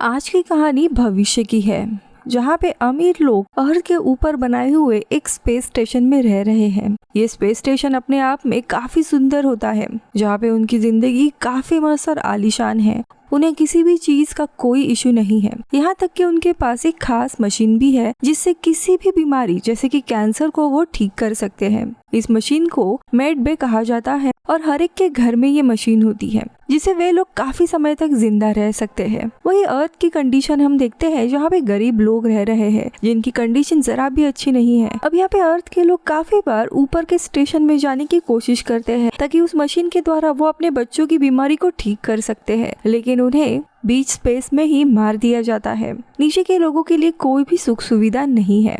आज की कहानी भविष्य की है, जहाँ पे अमीर लोग अर्थ के ऊपर बनाए हुए एक स्पेस स्टेशन में रह रहे हैं। ये स्पेस स्टेशन अपने आप में काफी सुंदर होता है, जहाँ पे उनकी जिंदगी काफी मस्त और आलीशान है। उन्हें किसी भी चीज का कोई इशू नहीं है, यहाँ तक कि उनके पास एक खास मशीन भी है जिससे किसी भी बीमारी जैसे कि कैंसर को वो ठीक कर सकते हैं। इस मशीन को मेड बे कहा जाता है और हर एक के घर में ये मशीन होती है जिसे वे लोग काफी समय तक जिंदा रह सकते हैं। वही अर्थ की कंडीशन हम देखते हैं जहाँ पे गरीब लोग रह रहे हैं जिनकी कंडीशन जरा भी अच्छी नहीं है। अब यहाँ पे अर्थ के लोग काफी बार ऊपर के स्टेशन में जाने की कोशिश करते हैं ताकि उस मशीन के द्वारा वो अपने बच्चों की बीमारी को ठीक कर सकते हैं, लेकिन उन्हें बीच स्पेस में ही मार दिया जाता है। नीचे के लोगों के लिए कोई भी सुख सुविधा नहीं है।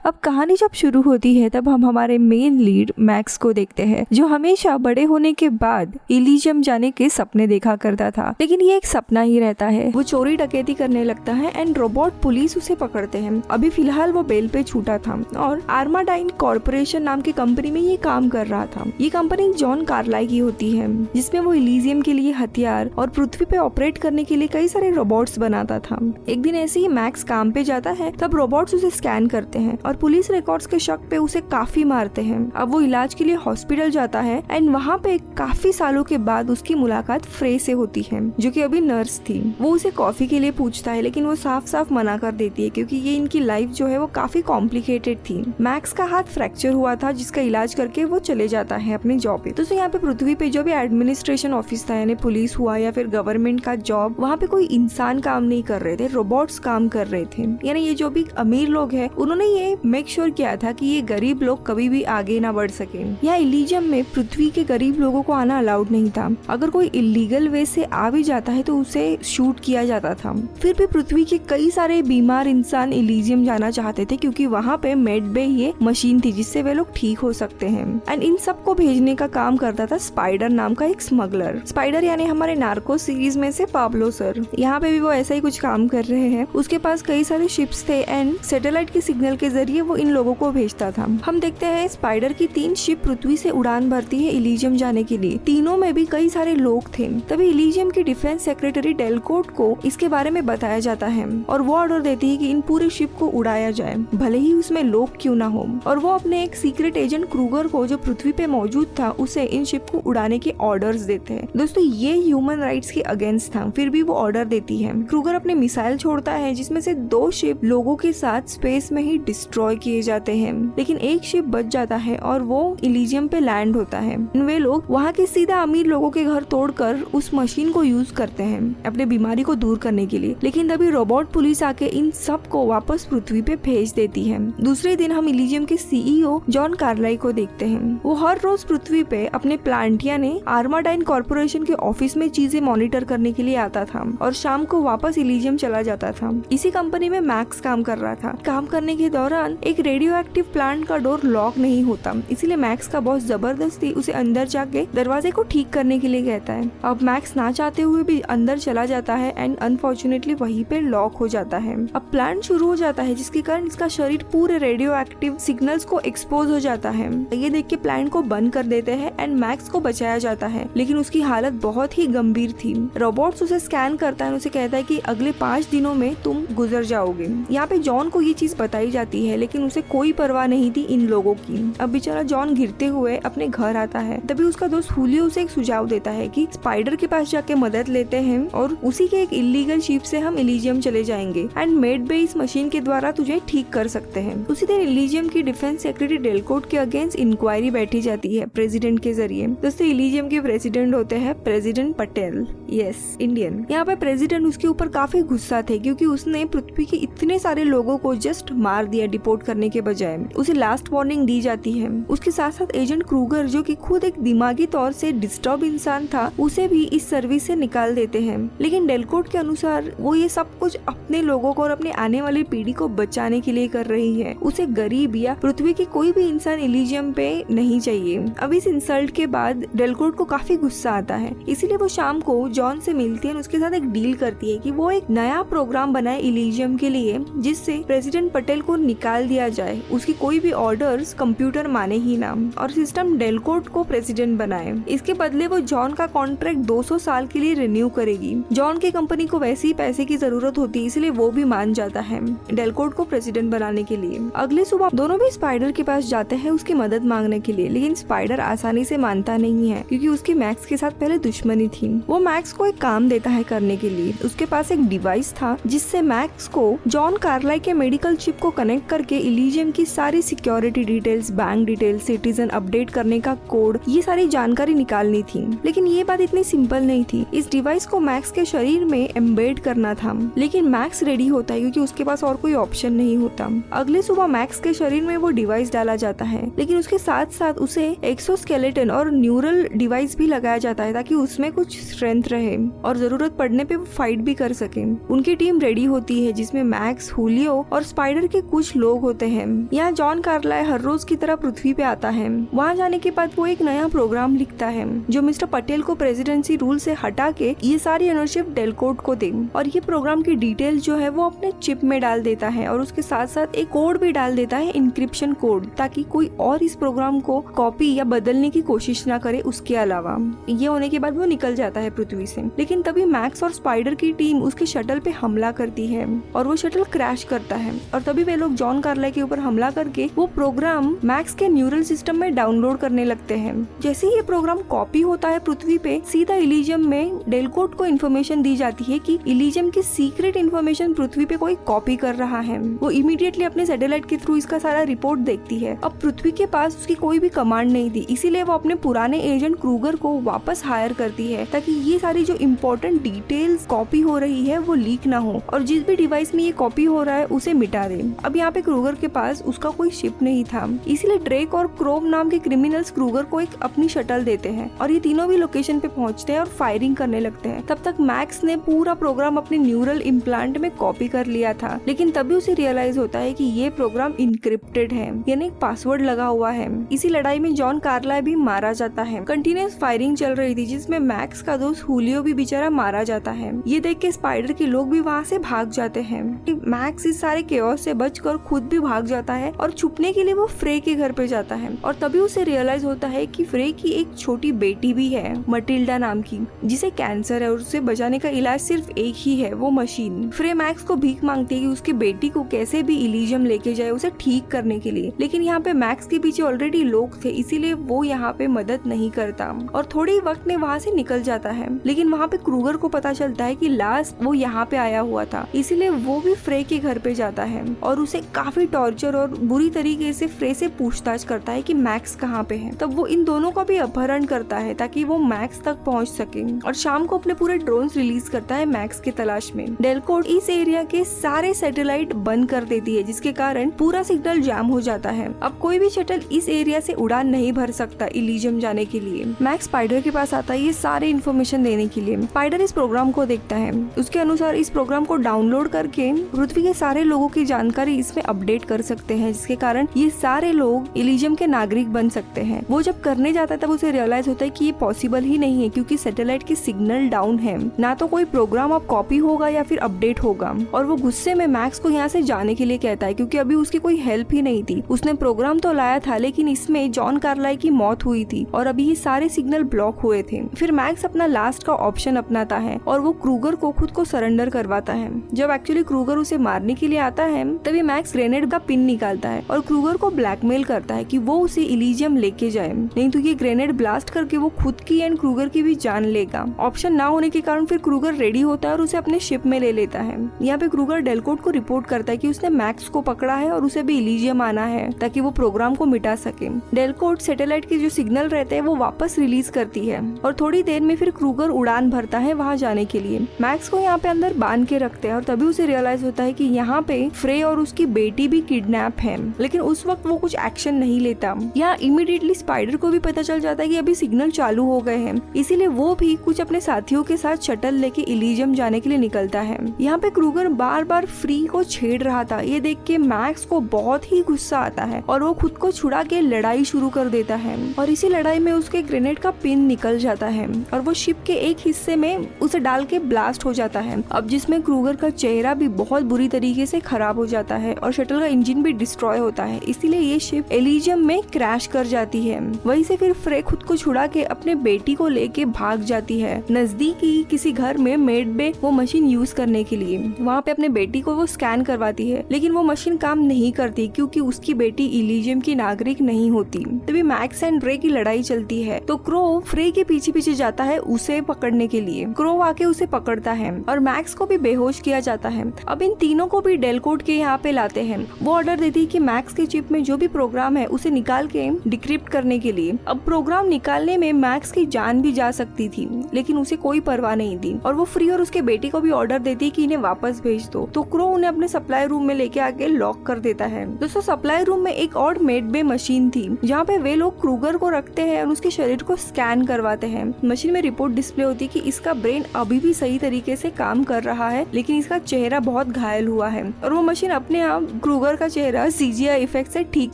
अब कहानी जब शुरू होती है तब हम हमारे मेन लीड मैक्स को देखते हैं, जो हमेशा बड़े होने के बाद इलीजियम जाने के सपने देखा करता था, लेकिन ये एक सपना ही रहता है। वो चोरी डकैती करने लगता है एंड रोबोट पुलिस उसे पकड़ते हैं। अभी फिलहाल वो बेल पे छूटा था और आर्माडाइन कॉर्पोरेशन नाम की कंपनी में ये काम कर रहा था। ये कंपनी जॉन कार्लाइल की होती है, जिसमें वो इलीजियम के लिए हथियार और पृथ्वी पे ऑपरेट करने के लिए कई सारे रोबोट्स बनाता था। एक दिन ऐसे ही मैक्स काम पे जाता है, तब रोबोट्स उसे स्कैन करते हैं और पुलिस रिकॉर्ड्स के शक पे उसे काफी मारते हैं। अब वो इलाज के लिए हॉस्पिटल जाता है एंड वहाँ पे काफी सालों के बाद उसकी मुलाकात फ्रे से होती है, जो कि अभी नर्स थी। वो उसे कॉफी के लिए पूछता है, लेकिन वो साफ साफ मना कर देती है क्योंकि ये इनकी लाइफ जो है वो काफी कॉम्प्लिकेटेड थी। मैक्स का हाथ फ्रैक्चर हुआ था, जिसका इलाज करके वो चले जाता है अपने जॉब पे। तो यहाँ पे पृथ्वी पे जो भी एडमिनिस्ट्रेशन ऑफिस था, यानी पुलिस हुआ या फिर गवर्नमेंट का जॉब, वहाँ पे कोई इंसान काम नहीं कर रहे थे, रोबोट्स काम कर रहे थे। यानी ये जो भी अमीर लोग हैं उन्होंने ये मेक श्योर किया था कि ये गरीब लोग कभी भी आगे ना बढ़ सके। यहाँ इलीजियम में पृथ्वी के गरीब लोगों को आना अलाउड नहीं था। अगर कोई इलीगल वे से आ भी जाता है तो उसे शूट किया जाता था। फिर भी पृथ्वी के कई सारे बीमार इंसान इलीजियम जाना चाहते थे क्योंकि वहाँ पे मेड बे ये मशीन थी जिससे वे लोग ठीक हो सकते हैं। एंड इन सबको भेजने का काम करता था स्पाइडर नाम का एक स्मगलर। स्पाइडर यानी हमारे नार्को सीरीज में से पाब्लो सर। यहाँ पे भी वो ऐसा ही कुछ काम कर रहे हैं। उसके पास कई सारे शिप्स थे एंड सैटेलाइट के सिग्नल के जरिए वो इन लोगों को भेजता था। हम देखते हैं स्पाइडर की 3 शिप पृथ्वी से उड़ान भरती है इलीजियम जाने के लिए। तीनों में भी कई सारे लोग थे। तभी इलीजियम की डिफेंस सेक्रेटरी डेलकोट को इसके बारे में बताया जाता है और वो ऑर्डर देती है कि इन पूरे शिप को उड़ाया जाए, भले ही उसमें लोग क्यों ना हो। और वो अपने एक सीक्रेट एजेंट क्रूगर को, जो पृथ्वी पे मौजूद था, उसे इन शिप को उड़ाने के ऑर्डर्स देते हैं। दोस्तों ये ह्यूमन राइट्स के अगेंस्ट था, फिर भी वो ऑर्डर देती है। क्रूगर अपने मिसाइल छोड़ता है जिसमें से 2 शिप लोगों के साथ स्पेस में ही डिस्ट्रॉय किए जाते हैं, लेकिन एक शिप बच जाता है और वो इलीजियम पे लैंड होता है। वे लोग वहाँ के सीधा अमीर लोगों के घर तोड़कर उस मशीन को यूज करते हैं अपने बीमारी को दूर करने के लिए, लेकिन तभी रोबोट पुलिस आके इन सब को वापस पृथ्वी पे भेज देती है। दूसरे दिन हम इलीजियम के सीईओ जॉन कार्लाइल को देखते हैं। वो हर रोज पृथ्वी पे अपने प्लांट यानी आर्माडाइन कॉर्पोरेशन के ऑफिस में चीजें मॉनिटर करने के लिए आता था और शाम को वापस इलीजियम चला जाता था। इसी कंपनी में मैक्स काम कर रहा था। काम करने के दौरान एक रेडियो एक्टिव प्लांट का डोर लॉक नहीं होता, इसीलिए मैक्स का बॉस जबरदस्ती उसे अंदर जाके दरवाजे को ठीक करने के लिए कहता है। अब मैक्स ना चाहते हुए भी अंदर चला जाता है एंड अनफॉर्चुनेटली वहीं पे लॉक हो जाता है। अब प्लांट शुरू हो जाता है जिसके कारण इसका शरीर पूरे रेडियो एक्टिव सिग्नल्स को एक्सपोज हो जाता है। ये देख के प्लांट को बंद कर देते हैं एंड मैक्स को बचाया जाता है, लेकिन उसकी हालत बहुत ही गंभीर थी। रोबोट्स उसे स्कैन करता है, उसे कहता है कि अगले 5 दिनों में तुम गुजर जाओगे। यहाँ पे जॉन को ये चीज बताई जाती है, लेकिन उसे कोई परवाह नहीं थी इन लोगों की। अब बेचारा जॉन गिरते हुए अपने घर आता है। तभी उसका दोस्त हुलियो उसे एक सुझाव देता है कि स्पाइडर के पास जाके मदद लेते हैं और उसी के एक इलीगल शिप से हम इलीजियम चले जाएंगे एंड मेड बे इस मशीन के द्वारा तुझे ठीक कर सकते हैं। उसी दिन इलीजियम की डिफेंस सेक्रेटरी डेलकोट के अगेंस्ट इंक्वायरी बैठी जाती है प्रेसिडेंट के जरिए। दोस्तों इलीजियम के प्रेसिडेंट होते हैं प्रेसिडेंट पटेल, यस इंडियन। यहाँ पे प्रेसिडेंट उसके ऊपर काफी गुस्सा थे क्योंकि उसने पृथ्वी के इतने सारे लोगों को जस्ट मार दिया डिपोर्ट करने के बजाय। उसे लास्ट वार्निंग दी जाती है। उसके साथ साथ एजेंट क्रूगर, जो कि खुद एक दिमागी तौर से डिस्टर्ब इंसान था, उसे भी इस सर्विस से निकाल देते हैं। लेकिन डेलकोट के अनुसार वो ये सब कुछ अपने लोगों को और अपने आने वाली पीढ़ी को बचाने के लिए कर रही है। उसे गरीब या पृथ्वी के कोई भी इंसान इलीजियम पे नहीं चाहिए। अब इस इंसल्ट के बाद डेलकोट को काफी गुस्सा आता है, इसीलिए वो शाम को जॉन से मिलती है और उसके साथ एक डील करती है कि वो एक नया प्रोग्राम बनाए इलीजियम के लिए जिससे प्रेसिडेंट पटेल को निकाल निकाल दिया जाए, उसकी कोई भी ऑर्डर्स कंप्यूटर माने ही ना और सिस्टम डेलकोर्ट को प्रेसिडेंट बनाए। इसके बदले वो जॉन का कॉन्ट्रैक्ट 200 साल के लिए रिन्यू करेगी। जॉन की कंपनी को वैसे ही पैसे की जरूरत होती है, इसलिए वो भी मान जाता है डेलकोर्ट को प्रेसिडेंट बनाने के लिए। अगले सुबह दोनों भी स्पाइडर के पास जाते हैं उसकी मदद मांगने के लिए, लेकिन स्पाइडर आसानी से मानता नहीं है क्योंकि उसकी मैक्स के साथ पहले दुश्मनी थी। वो मैक्स को एक काम देता है करने के लिए। उसके पास एक डिवाइस था जिससे मैक्स को जॉन कार्लाई के मेडिकल चिप को कनेक्ट करके इलीजियम की सारी security details, bank details, citizen update करने का कोड, ये सारी जानकारी निकालनी थी। लेकिन ये बात इतनी सिंपल नहीं थी। इस डिवाइस को मैक्स के शरीर में एम्बेड करना था, लेकिन मैक्स रेडी होता है क्योंकि उसके पास और कोई ऑप्शन नहीं होता। अगले सुबह मैक्स के शरीर में वो डिवाइस डाला जाता है, लेकिन उसके साथ साथ उसे एक्सोस्केलेटन और न्यूरल डिवाइस भी लगाया जाता है ताकि उसमें कुछ स्ट्रेंथ रहे और जरूरत पड़ने पे वो फाइट भी कर सके। उनकी टीम रेडी होती है जिसमें मैक्स, हुलियो और स्पाइडर के कुछ लोग होते हैं। यहाँ जॉन कार्लाई हर रोज की तरह पृथ्वी पे आता है। वहाँ जाने के बाद वो एक नया प्रोग्राम लिखता है जो मिस्टर पटेल को प्रेसिडेंसी रूल से हटा के ये सारी ओनरशिप डेलकोर्ट को दे, और ये प्रोग्राम की डिटेल जो है वो अपने चिप में डाल देता है और उसके साथ साथ एक कोड भी डाल देता है, इंक्रिप्शन कोड, ताकि कोई और इस प्रोग्राम को कॉपी या बदलने की कोशिश ना करे। उसके अलावा ये होने के बाद वो निकल जाता है पृथ्वी से, लेकिन तभी मैक्स और स्पाइडर की टीम उसके शटल पे हमला करती है और वो शटल क्रैश करता है और तभी वे लोग जॉन कार्लाई के ऊपर हमला करके वो प्रोग्राम मैक्स के न्यूरल सिस्टम में डाउनलोड करने लगते हैं। जैसे ही ये प्रोग्राम कॉपी होता है पृथ्वी पे, सीधा इलीजियम में डेलकोर्ट को इन्फॉर्मेशन दी जाती है कि इलीजियम की सीक्रेट इन्फॉर्मेशन पृथ्वी पे कोई कॉपी कर रहा है। वो इमीडिएटली अपने सैटेलाइट के थ्रू इसका सारा रिपोर्ट देखती है। अब पृथ्वी के पास उसकी कोई भी कमांड नहीं थी, इसीलिए वो अपने पुराने एजेंट क्रूगर को वापस हायर करती है ताकि ये सारी जो इम्पोर्टेंट डिटेल्स कॉपी हो रही है वो लीक ना हो और जिस भी डिवाइस में ये कॉपी हो रहा है उसे मिटा दे। अब यहाँ पे क्रूगर के पास उसका कोई शिप नहीं था, इसीलिए ड्रेक और क्रोम नाम के क्रिमिनल्स क्रूगर को एक अपनी शटल देते हैं और ये तीनों भी लोकेशन पे पहुंचते हैं और फायरिंग करने लगते हैं। तब तक मैक्स ने पूरा प्रोग्राम अपने न्यूरल इम्प्लांट में कॉपी कर लिया था, लेकिन तभी उसे रियलाइज होता है कि ये प्रोग्राम इनक्रिप्टेड है, यानी एक पासवर्ड लगा हुआ है। इसी लड़ाई में जॉन कार्लाई भी मारा जाता है। कंटिन्यूअस फायरिंग चल रही थी जिसमें मैक्स का दोस्त हुलियो भी बेचारा मारा जाता है। ये देख के स्पाइडर के लोग भी वहाँ से भाग जाते हैं। मैक्स इस सारे केओस से बचकर खुद भी भाग जाता है और छुपने के लिए वो फ्रे के घर पे जाता है और तभी उसे रियलाइज होता है कि फ्रे की एक छोटी बेटी भी है, मटिल्डा नाम की, जिसे कैंसर है और उसे बचाने का इलाज सिर्फ एक ही है, वो मशीन। फ्रे मैक्स को भीख मांगती है कि उसकी बेटी को कैसे भी इलीजियम लेके जाए उसे ठीक करने के लिए, लेकिन यहाँ पे मैक्स के पीछे ऑलरेडी लोग थे, इसीलिए वो यहाँ पे मदद नहीं करता और थोड़ी वक्त में वहाँ से निकल जाता है। लेकिन वहाँ पे क्रूगर को पता चलता है कि लास्ट वो यहाँ पे आया हुआ था, इसीलिए वो भी फ्रे के घर पे जाता है और उसे काफी टॉर्चर और बुरी तरीके से फ्रे से पूछताछ करता है कि मैक्स कहाँ पे है। तब वो इन दोनों का भी अपहरण करता है ताकि वो मैक्स तक पहुँच सके और शाम को अपने पूरे ड्रोन्स रिलीज करता है मैक्स के तलाश में। डेलकोर्ट इस एरिया के सारे सैटेलाइट बंद कर देती है जिसके कारण पूरा सिग्नल जैम हो जाता है। अब कोई भी शटल इस एरिया से उड़ान नहीं भर सकता इलीजियम जाने के लिए। मैक्स स्पाइडर के पास आता है ये सारे इन्फॉर्मेशन देने के लिए। स्पाइडर इस प्रोग्राम को देखता है, उसके अनुसार इस प्रोग्राम को डाउनलोड करके पृथ्वी के सारे लोगों की जानकारी इसमें अपडेट कर सकते हैं, जिसके कारण ये सारे लोग इलीजियम के नागरिक बन सकते हैं। वो जब करने जाता है तब उसे रियलाइज होता है कि ये पॉसिबल ही नहीं है क्योंकि सैटेलाइट की सिग्नल डाउन है, ना तो कोई प्रोग्राम अब कॉपी होगा या फिर अपडेट होगा। और वो गुस्से में मैक्स को यहाँ से जाने के लिए कहता है क्योंकि अभी उसकी कोई हेल्प ही नहीं थी। उसने प्रोग्राम तो लाया था लेकिन इसमें जॉन कार्लाई की मौत हुई थी और अभी ये सारे सिग्नल ब्लॉक हुए थे। फिर मैक्स अपना लास्ट का ऑप्शन अपनाता है और वो क्रूगर को खुद को सरेंडर करवाता है। जब एक्चुअली क्रूगर उसे मारने के लिए आता है तभी मैक्स ग्रेनेड का पिन निकालता है और क्रूगर को ब्लैकमेल करता है कि वो उसे इलीजियम लेके जाए, नहीं तो ये ग्रेनेड ब्लास्ट करके वो खुद की एंड क्रूगर की भी जान लेगा। ऑप्शन ना होने के कारण फिर क्रूगर रेडी होता है और उसे अपने शिप में ले लेता है। यहाँ पे क्रूगर डेलकोर्ट को रिपोर्ट करता है कि उसने मैक्स को पकड़ा है और उसे भी इलीजियम आना है ताकि वो प्रोग्राम को मिटा सके। डेलकोर्ट सैटेलाइट के जो सिग्नल रहते हैं वो वापस रिलीज करती है और थोड़ी देर में फिर क्रूगर उड़ान भरता है वहाँ जाने के लिए। मैक्स को यहाँ पे अंदर बांध के रखते हैं और तभी उसे रियलाइज होता है कि यहाँ पे फ्रे और उसकी बेटी भी किडनैप है, लेकिन उस वक्त वो कुछ एक्शन नहीं लेता। यहाँ इमीडिएटली स्पाइडर को भी पता चल जाता है कि अभी सिग्नल चालू हो गए हैं, इसीलिए वो भी कुछ अपने साथियों के साथ शटल लेके इलीजियम जाने के लिए निकलता है। यहाँ पे क्रूगर बार बार फ्री को छेड़ रहा था, ये देख के मैक्स को बहुत ही गुस्सा आता है और वो खुद को छुड़ा के लड़ाई शुरू कर देता है और इसी लड़ाई में उसके ग्रेनेड का पिन निकल जाता है और वो शिप के एक हिस्से में उसे डाल के ब्लास्ट हो जाता है। अब जिसमें क्रूगर का चेहरा भी बहुत बुरी तरीके से खराब हो जाता है और शटल का इंजन भी डिस्ट्रॉय होता है, इसीलिए ये शिप एलिजियम में क्रैश कर जाती है। वहीं से फिर फ्रे खुद को छुड़ा के अपने बेटी को लेके भाग जाती है नजदीकी किसी घर में मेड में वो मशीन यूज करने के लिए। वहाँ पे अपने बेटी को वो स्कैन करवाती है, लेकिन वो मशीन काम नहीं करती क्योंकि उसकी बेटी इलिजियम की नागरिक नहीं होती। तभी मैक्स एंड रे की लड़ाई चलती है तो क्रो फ्रे के पीछे पीछे जाता है उसे पकड़ने के लिए। क्रो आके उसे पकड़ता है और मैक्स को भी बेहोश किया जाता है। अब इन तीनों को भी डेलकोड के यहाँ पे लाते हैं। वो ऑर्डर देती है कि मैक्स के चिप में जो भी प्रोग्राम है उसे निकाल के डिक्रिप्ट करने के लिए। अब प्रोग्राम निकालने में मैक्स की जान भी जा सकती थी, लेकिन उसे कोई परवाह नहीं थी और वो फ्री और उसके बेटी को भी ऑर्डर देती है कि इन्हें वापस भेज दो। तो क्रो उन्हें अपने सप्लाई रूम में लेके आके लॉक कर देता है। दोस्तों सप्लाई रूम में एक और मेड बे मशीन थी जहाँ पे वे लोग क्रूगर को रखते हैं और उसके शरीर को स्कैन करवाते हैं। मशीन में रिपोर्ट डिस्प्ले होती है कि इसका ब्रेन अभी भी सही तरीके से काम कर रहा है, लेकिन इसका चेहरा बहुत घायल हुआ है और वो मशीन अपने आप क्रूगर का चेहरा CGI इफेक्ट से ठीक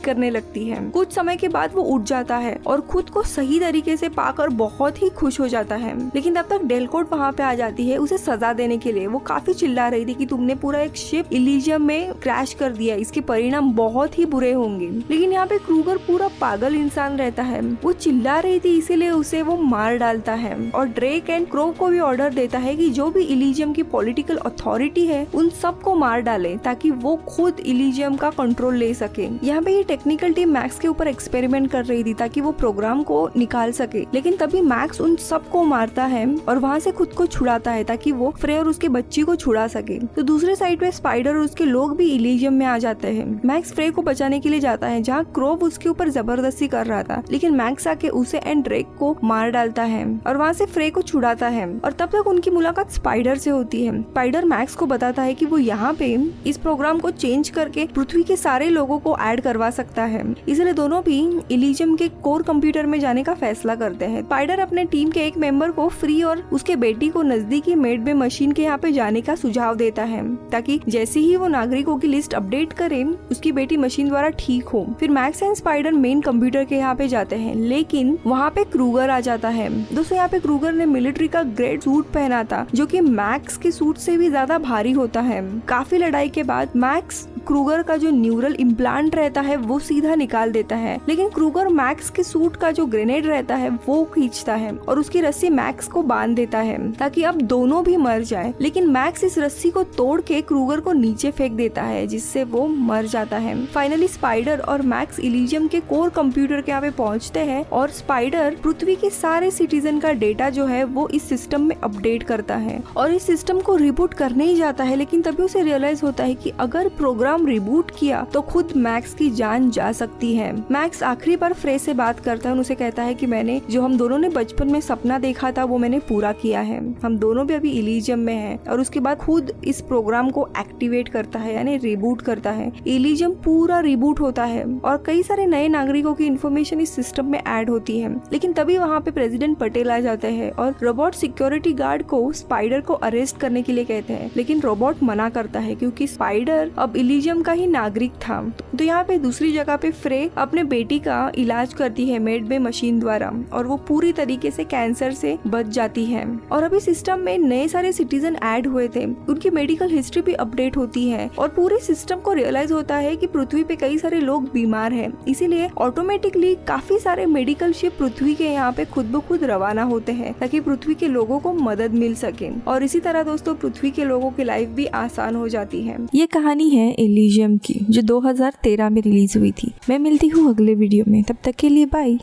करने लगती है। कुछ समय के बाद वो उठ जाता है और खुद को सही तरीके से पाकर बहुत ही खुश हो जाता है। लेकिन तब तक डेलकोड वहाँ पे आ जाती है उसे सजा देने के लिए। वो काफी चिल्ला रही थी कि तुमने पूरा एक शिप इलिजियम में क्रैश कर दिया, इसके परिणाम बहुत ही बुरे होंगे। लेकिन यहाँ पे क्रूगर पूरा पागल इंसान रहता है, वो चिल्ला रही थी इसीलिए उसे वो मार डालता है और ड्रेक एंड क्रो को भी ऑर्डर देता है कि जो भी इलिजियम की पॉलिटिकल अथॉरिटी है उन सबको मार डाले ताकि वो खुद इलिजियम का कंट्रोल ले सके। यहाँ पे ये टेक्निकल टीम मैक्स के ऊपर एक्सपेरिमेंट कर रही थी ताकि वो प्रोग्राम को निकाल सके, लेकिन तभी मैक्स उन सबको मारता है और वहाँ से खुद को छुड़ाता है ताकि वो फ्रे और उसके बच्ची को छुड़ा सके। तो दूसरे साइड पे स्पाइडर और उसके लोग भी इलिजियम में आ जाते हैं। मैक्स फ्रे को बचाने के लिए जाता है जहाँ क्रोव उसके ऊपर जबरदस्ती कर रहा था, लेकिन मैक्स आके उसे एंड ड्रेक को मार डालता है और वहाँ से फ्रे को छुड़ाता है। और तब तक उनकी मुलाकात स्पाइडर से होती है। स्पाइडर मैक्स को बताता है कि वो यहाँ पे इस प्रोग्राम को चेंज करके पृथ्वी के सारे लोगों को ऐड करवा सकता है, इसलिए दोनों भी इलिजियम के कोर कंप्यूटर में जाने का फैसला करते हैं। स्पाइडर अपने टीम के एक मेंबर को फ्री और उसके बेटी को नजदीकी मेड बे मशीन के यहाँ पे जाने का सुझाव देता है ताकि जैसे ही वो नागरिकों की लिस्ट अपडेट करे उसकी बेटी मशीन द्वारा ठीक हो। फिर max and spider main computer के यहाँ पे जाते हैं, लेकिन वहाँ पे क्रूगर आ जाता है। दोस्तों यहाँ पे क्रूगर ने मिलिट्री का ग्रेट सूट पहना था जो कि मैक्स के सूट से भी ज्यादा भारी होता है। काफी लड़ाई के बाद मैक्स क्रूगर का जो न्यूरल इम्प्लांट रहता है वो सीधा निकाल देता है, लेकिन क्रूगर मैक्स के सूट का जो ग्रेनेड रहता है वो खींचता है और उसकी रस्सी मैक्स को बांध देता है ताकि अब दोनों भी मर जाए। लेकिन मैक्स इस रस्सी को तोड़ के क्रूगर को नीचे फेंक देता है जिससे वो मर जाता है। फाइनली स्पाइडर और मैक्स इलिजियम के कोर कंप्यूटर के यहाँ पे पहुँचते हैं और स्पाइडर पृथ्वी के सारे सिटीजन का डेटा जो है वो इस सिस्टम में अपडेट करता है और इस सिस्टम को रिबूट करने ही जाता है, लेकिन तभी उसे रियलाइज होता है कि अगर प्रोग्राम रिबूट किया तो खुद मैक्स की जान जा सकती है। मैक्स आखिरी बार फ्रे से बात करता है, उसे कहता है कि मैंने जो हम दोनों ने बचपन में सपना देखा था वो मैंने पूरा किया है, हम दोनों भी अभी इलिजियम में हैं। और उसके बाद खुद इस प्रोग्राम को एक्टिवेट करता है यानी रिबूट करता है। इलिजियम पूरा रिबूट होता है और कई सारे नए नागरिकों की इंफॉर्मेशन इस सिस्टम में ऐड होती है। लेकिन तभी वहाँ पे प्रेसिडेंट पटेल आ जाते हैं और रोबोट सिक्योरिटी गार्ड को स्पाइडर को अरेस्ट करने के लिए कहते हैं, लेकिन रोबोट मना करता है क्योंकि स्पाइडर अब इलिजियम का ही नागरिक था। तो यहाँ पे दूसरी जगह पे फ्रे अपने बेटी का इलाज करती है मेड बे मशीन द्वारा और वो पूरी तरीके से कैंसर से बच जाती है। और अभी सिस्टम में नए सारे सिटीजन ऐड हुए थे, उनकी मेडिकल हिस्ट्री भी अपडेट होती है और पूरे सिस्टम को रियलाइज होता है कि पृथ्वी पे कई सारे लोग बीमार हैं, इसीलिए ऑटोमेटिकली काफी सारे मेडिकल शिप पृथ्वी के यहाँ पे खुद ब खुद रवाना होते हैं ताकि पृथ्वी के लोगों को मदद मिल सके। और इसी तरह दोस्तों पृथ्वी के लोगों की लाइफ भी आसान हो जाती है। ये कहानी है इलिजियम की जो 2013 में रिलीज हुई थी। मैं मिलती हूँ अगले वीडियो में, तब तक के लिए बाय।